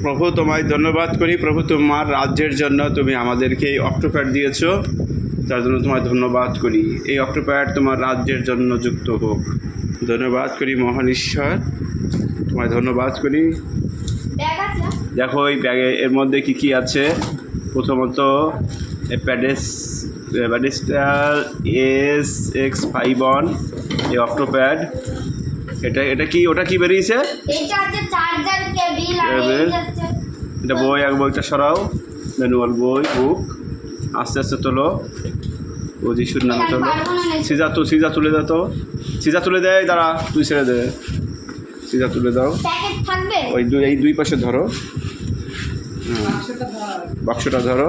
প্রভু তোমায় ধন্যবাদ করি। প্রভু তোমার রাজ্যের জন্য তুমি আমাদেরকে এই অক্টোপ্যাড দিয়েছো, তার জন্য তোমায় ধন্যবাদ করি। এই অক্টোপ্যাড তোমার রাজ্যের জন্য যুক্ত হোক। ধন্যবাদ করি মহান ঈশ্বর, তোমায় ধন্যবাদ করি। দেখো এই ব্যাগে এর মধ্যে কি কি আছে। প্রথমত প্যাডেস্টার SX51 এই অক্টোপ্যাড। এটা কি, ওটা কি বেরিয়েছে? এটা বই, এক বইটা সরাও, ম্যানুয়াল বই, বুক। আস্তে আস্তে তোলো, ও যিশুর নামে তোলো। সিজা তুলে দাও তো, সিজা তুলে দেয়, দাঁড়া তুই ছেড়ে দে, সিজা তুলে দাও। ওই এই দুই পাশে ধরো, বাক্সটা ধরো,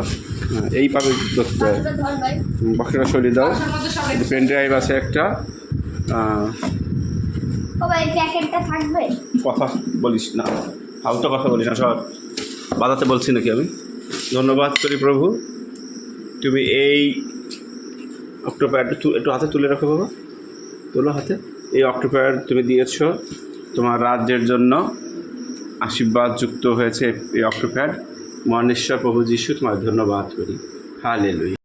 এই পাবে ধরতে হয়। বাক্সটা সরিয়ে দাও। পেন ড্রাইভ আছে একটা। কথা বলিস না, ফালতু কথা বলিস না, সব বাধাতে বলছি নাকি আমি। ধন্যবাদ করি প্রভু, তুমি এই অক্টোপ্যাড একটু হাতে তুলে রাখো বাবা, তোলো হাতে। এই অক্টোপ্যাড তুমি দিয়েছ তোমার রাজ্যের জন্য, আশীর্বাদ যুক্ত হয়েছে এই অক্টোপ্যাড। মহান ঈশ্বর প্রভু যিশু তোমার ধন্যবাদ করি। হালেলুয়া।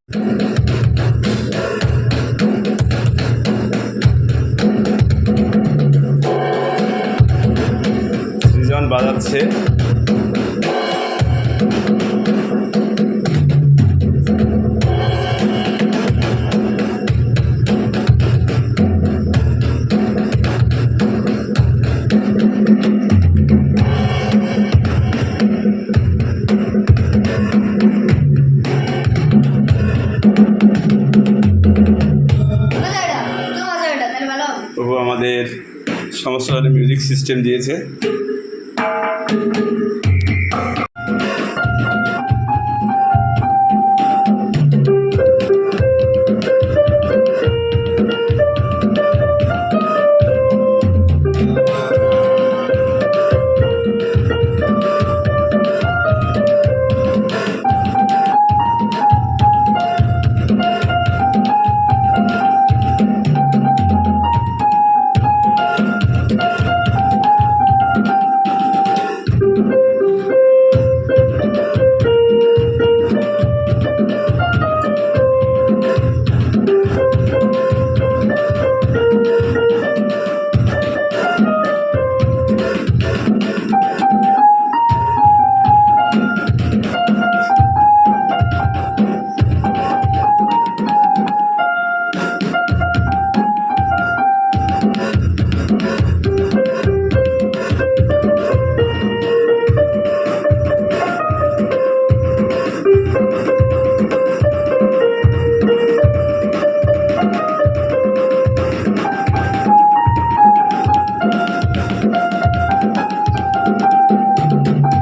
সৃজন বাজাচ্ছে। প্রভু আমাদের সমস্ত মিউজিক সিস্টেম দিয়েছে।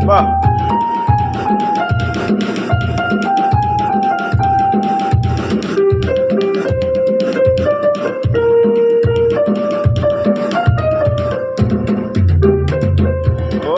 বাহ, ও